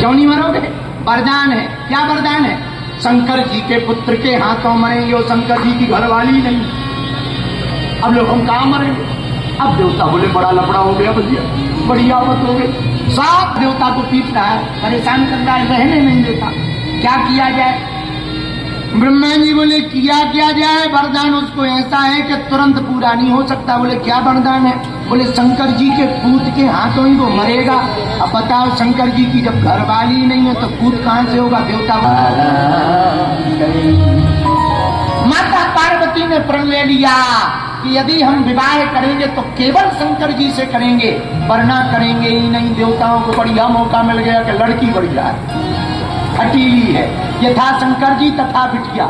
क्यों नहीं मरोगे? वरदान है। क्या वरदान है? शंकर जी के पुत्र के हाथों मरेंगे और शंकर जी की घरवाली नहीं। अब लोग हम कहाँ मरेंगे? अब देवता बोले बड़ा लफड़ा हो गया भैया, बड़ी आफत हो गई। सात देवता को पीट रहा है, परेशान कर रहा है, रहने नहीं देता। क्या किया जाए? ब्रह्मा जी बोले किया क्या जाए? वरदान उसको ऐसा है कि तुरंत पूरा नहीं हो सकता। बोले क्या वरदान है? बोले शंकर जी के पूत के हाथों ही वो मरेगा। अब बताओ, शंकर जी की जब घरवाली नहीं है तो पूत कहाँ से होगा? देवता। माता पार्वती ने प्रण ले लिया कि यदि हम विवाह करेंगे तो केवल शंकर जी से करेंगे, वरना करेंगे ही नहीं। देवताओं को बढ़िया मौका मिल गया कि लड़की बढ़िया है, हटीली है, यथा शंकर जी तथा बिटिया।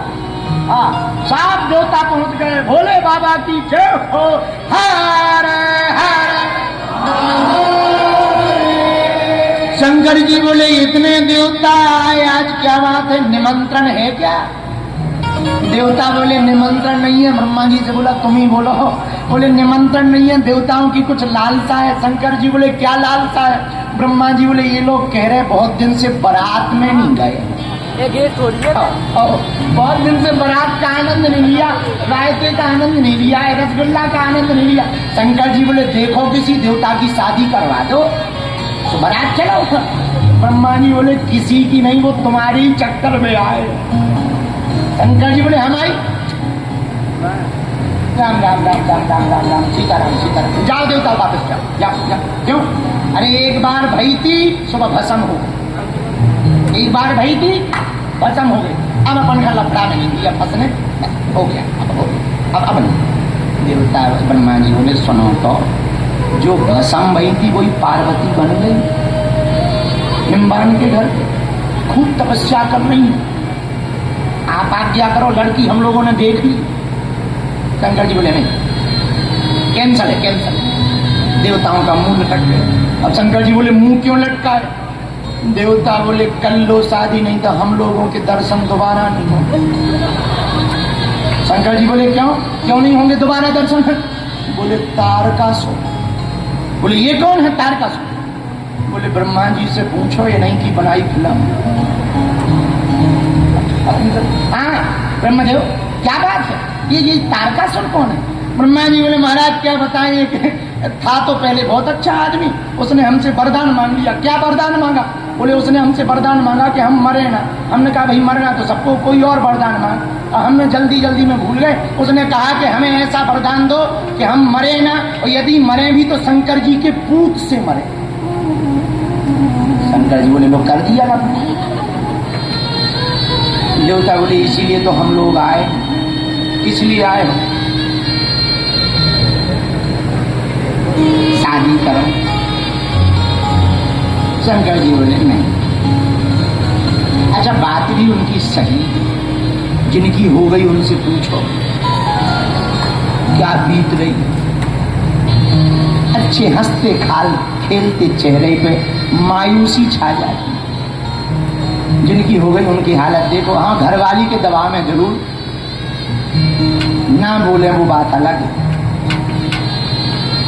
सात देवता पहुंच गए। भोले बाबा की जय हो। हर हर। शंकर जी बोले इतने देवता आए, आज क्या बात है? निमंत्रण है क्या? देवता बोले निमंत्रण नहीं है। ब्रह्मा जी से बोला तुम ही बोलो। बोले निमंत्रण नहीं है, देवताओं की कुछ लालसा है। शंकर जी बोले क्या लालसा है? ब्रह्मा जी बोले ये लोग कह रहे बहुत दिन से बारात में नहीं गए। बहुत दिन से बारात का आनंद नहीं लिया, रायते का आनंद नहीं लिया, रसगुल्ला का आनंद नहीं लिया। शंकर जी बोले देखो किसी देवता की शादी करवा दो तो बारात चलाओ। ब्रह्मा जी बोले किसी की नहीं, वो तुम्हारी चक्कर में आए। शंकर जी बोले हमारी। राम राम राम राम राम राम राम सीताराम सीताराम। जाओ देवता वापस जाओ, जाओ जाओ। क्यों? अरे एक बार भई थी, सुबह भस्म हो गई। एक बार भई थी, भस्म हो गई। अब अपन का लफड़ा नहीं दिया, फंसने हो गया। अब नहीं। देवता ब्रह्मा जी बोले सुनो तो, जो भस्म भई थी वही पार्वती बन गई हिमवान के घर। खूब तपस्या कर रही, आप आज्ञा करो, लड़की हम लोगों ने देख ली। शंकर जी बोले नहीं, कैंसल है, कैंसल। देवताओं का मुंह लटक गया। अब शंकर जी बोले मुंह क्यों लटका है? देवता बोले कर लो शादी, नहीं तो हम लोगों के दर्शन दोबारा नहीं होंगे। शंकर जी बोले क्यों क्यों नहीं होंगे दोबारा दर्शन? बोले तारकासुर। बोले ये कौन है तारकासुर? बोले ब्रह्मा जी से पूछो, ये नहीं की बनाई फिल्म। हाँ ब्रह्मदेव क्या बात है, ये तारकासुर कौन है? ब्रह्मा जी बोले महाराज क्या बताएं, था तो पहले बहुत अच्छा आदमी, उसने हमसे वरदान मांग लिया। क्या वरदान मांगा? बोले उसने हमसे वरदान मांगा कि हम मरे ना। हमने कहा भाई मरना तो सबको, कोई और वरदान मांग। हमने जल्दी जल्दी में भूल गए। उसने कहा कि हमें ऐसा वरदान दो कि हम मरे ना, और यदि मरे भी तो शंकर जी के पूत से मरे। शंकर जी बोले लोग कर दिया ना। देवता बोले इसीलिए तो हम लोग आए। किस लिए आए हो? शादी करो। शंकर जी बोले नहीं। अच्छा बात भी उनकी सही, जिनकी हो गई उनसे पूछो क्या बीत रही। अच्छे हंसते खेलते चेहरे पे मायूसी छा जाती। जिनकी हो गई उनकी हालत देखो। हाँ घरवाली के दबाव में जरूर ना बोले, वो बात अलग है।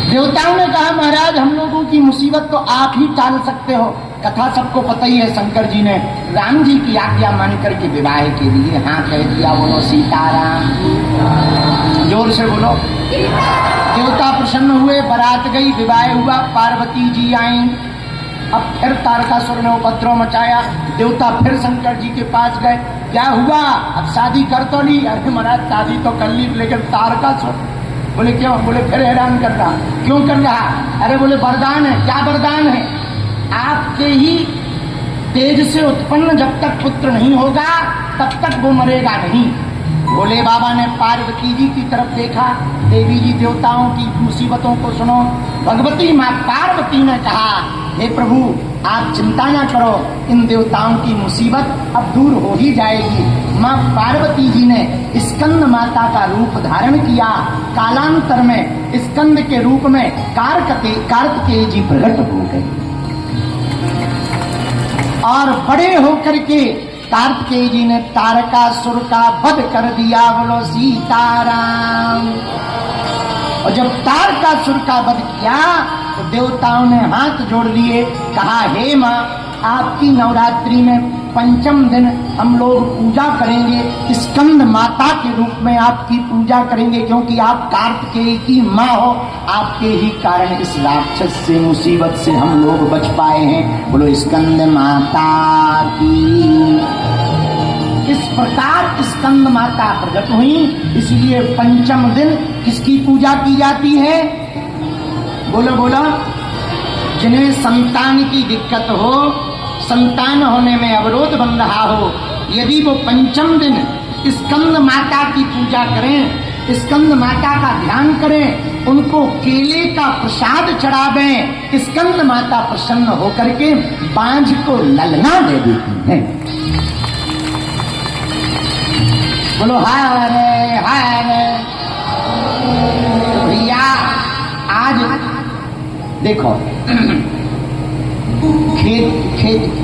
देवताओं ने कहा महाराज हम लोगों की मुसीबत तो आप ही टाल सकते हो। कथा सबको पता ही है। शंकर जी ने राम जी की आज्ञा मान करके विवाह के लिए हाँ कह दिया। बोलो सीताराम, जोर से बोलो। देवता प्रसन्न हुए, बारात गई, विवाह हुआ, पार्वती जी आई। अब फिर तारकासुर ने उपद्रव मचाया। देवता फिर शंकर जी के पास गए। क्या हुआ? अब शादी कर तो ली। अरे महाराज शादी तो कर ली, लेकिन तारकासुर। बोले क्यों? बोले फिर हैरान कर रहा। क्यों कर रहा? अरे बोले वरदान है। क्या वरदान है? आपके ही तेज से उत्पन्न जब तक पुत्र नहीं होगा तब तक वो मरेगा नहीं। भोले बाबा ने पार्वती जी की तरफ देखा। देवी जी देवताओं की मुसीबतों को सुनो। भगवती माँ पार्वती ने कहा हे प्रभु आप चिंता ना करो, इन देवताओं की मुसीबत अब दूर हो ही जाएगी। माँ पार्वती जी ने स्कंद माता का रूप धारण किया। कालांतर में स्कंद के रूप में कार्तिकेय जी प्रकट हो गए और बड़े होकर के कार्तिकेय जी ने तारकासुर का वध कर दिया। बोलो सीताराम। और जब तारकासुर का वध किया तो देवताओं ने हाथ जोड़ लिए, कहा हे माँ आपकी नवरात्रि में पंचम दिन हम लोग पूजा करेंगे, स्कंद माता के रूप में आपकी पूजा करेंगे, क्योंकि आप कार्तिकेय की माँ हो। आपके ही कारण इस राक्षस से, मुसीबत से हम लोग बच पाए हैं। बोलो स्कंद माता की। इस प्रकार स्कंद माता प्रकट हुई, इसलिए पंचम दिन किसकी पूजा की जाती है? बोलो बोलो। जिन्हें संतान की दिक्कत हो, संतान होने में अवरोध बन रहा हो, यदि वो पंचम दिन स्कंद माता की पूजा करें, स्कंद माता का ध्यान करें, उनको केले का प्रसाद चढ़ावें, स्कंद माता प्रसन्न होकर के बांझ को ललना दे देती है। बोलो हाय हाय। तो भैया आज देखो,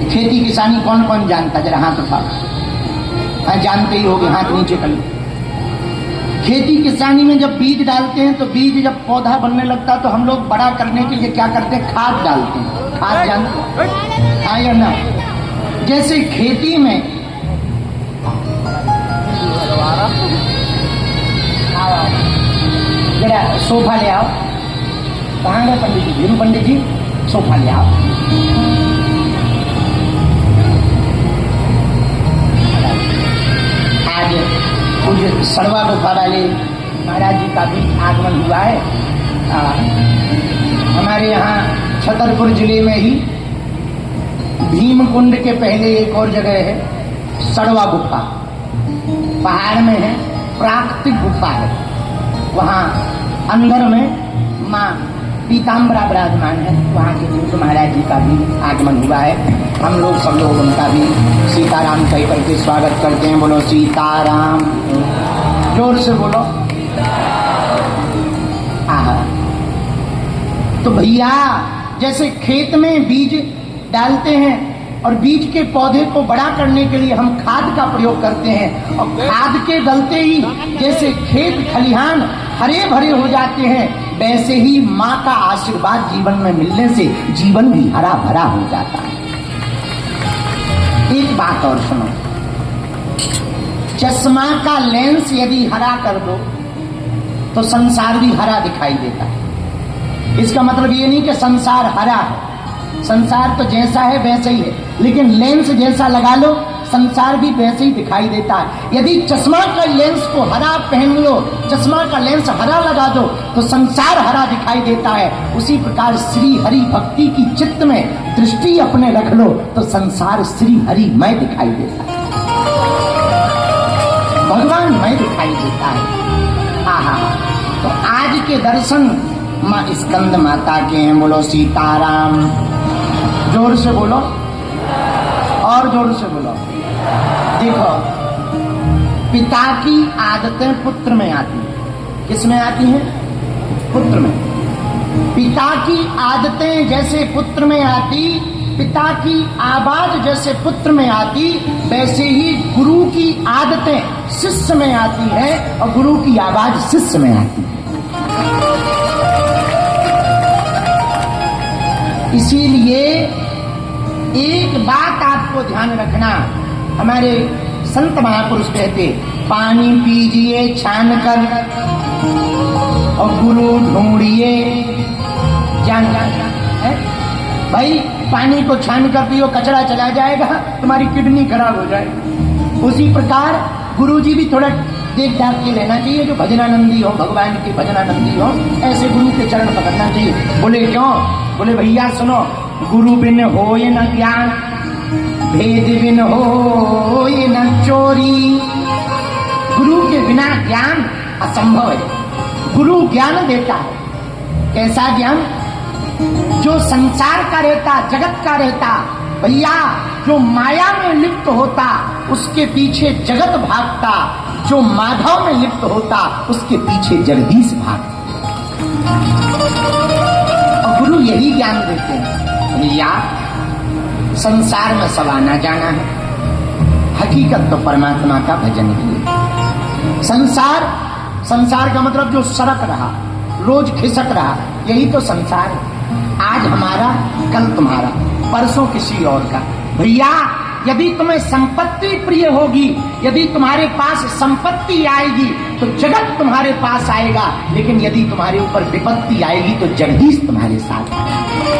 खेती किसानी कौन कौन जानता? जरा हाथ उठाओ। हाँ, जानते ही होगे, हाथ नीचे कर लो। खेती किसानी में जब बीज डालते हैं तो बीज जब पौधा बनने लगता है तो हम लोग बड़ा करने के लिए क्या करते हैं? खाद डालते हैं। खाद जानते हैं? हाँ या ना? जैसे खेती में जरा सोफा ले आओ। कहाँ गए पंडित जी? धीरू पंडित जी, सोफा ले आओ। आज पूज्य सड़वा गुफा वाले महाराज जी का भी आगमन हुआ है। हमारे यहाँ छतरपुर जिले में ही भीमकुंड के पहले एक और जगह है, सड़वा गुफा, पहाड़ में है, प्राकृतिक गुफा है। वहाँ अंदर में माँ पीताम्बरा विराजमान है। वहाँ के पूज्य महाराज जी का भी आगमन हुआ है। हम लोग सब लोग उनका भी सीताराम कह करके स्वागत करते हैं। बोलो सीताराम, जोर से बोलो। आहा, तो भैया जैसे खेत में बीज डालते हैं और बीज के पौधे को बड़ा करने के लिए हम खाद का प्रयोग करते हैं, और खाद के डलते ही जैसे खेत खलिहान हरे भरे हो जाते हैं, वैसे ही माँ का आशीर्वाद जीवन में मिलने से जीवन भी हरा भरा हो जाता है। एक बात और सुनो, चश्मा का लेंस यदि हरा कर दो तो संसार भी हरा दिखाई देता है। इसका मतलब ये नहीं कि संसार हरा है, संसार तो जैसा है वैसे ही है, लेकिन लेंस जैसा लगा लो संसार भी वैसे ही दिखाई देता है। यदि चश्मा का लेंस को हरा पहन लो, चश्मा का लेंस हरा लगा दो तो संसार हरा दिखाई देता है। उसी प्रकार श्री हरि भक्ति की चित्त में दृष्टि अपने रख लो तो संसार श्री हरि मय दिखाई देता है, भगवान मय दिखाई देता है। आहा, तो आज के दर्शन माँ स्कंद माता के हैं। बोलो सीताराम, जोर से बोलो और जोर से बोलो। देखो, पिता की आदतें पुत्र में आती हैं। किस में आती हैं? पुत्र में। पिता की आदतें जैसे पुत्र में आती, पिता की आवाज जैसे पुत्र में आती, वैसे ही गुरु की आदतें शिष्य में आती है और गुरु की आवाज शिष्य में आती है। इसीलिए एक बात आपको ध्यान रखना, हमारे संत महापुरुष कहते, पानी पीजिए छान कर और गुरु ढूंढिए जान है। भाई पानी को छान कर पियो, कचरा चला जाएगा, तुम्हारी किडनी खराब हो जाएगी। उसी प्रकार गुरु जी भी थोड़ा देख दाख के लेना चाहिए, जो भजनानंदी हो, भगवान के भजनानंदी हो, ऐसे गुरु के चरण पकड़ना चाहिए। बोले क्यों? बोले भैया सुनो, गुरु बिन होए न ज्ञान, भेद बिन होए न चोरी। गुरु के बिना ज्ञान असंभव है। गुरु ज्ञान देता है। कैसा ज्ञान? जो संसार का रहता, जगत का रहता। भैया जो माया में लिप्त होता उसके पीछे जगत भागता, जो माधव में लिप्त होता उसके पीछे जगदीश भागता। और गुरु यही ज्ञान देते हैं। भैया संसार में सब आना जाना है, हकीकत तो परमात्मा का भजन ही है। संसार का मतलब जो सड़क रहा, रोज खिसक रहा, यही तो संसार है। आज हमारा कल तुम्हारा, परसों किसी और का। भैया, यदि तुम्हें संपत्ति प्रिय होगी, यदि तुम्हारे पास संपत्ति आएगी तो जगत तुम्हारे पास आएगा, लेकिन यदि तुम्हारे ऊपर विपत्ति आएगी तो जगदीश तुम्हारे साथ आएगा।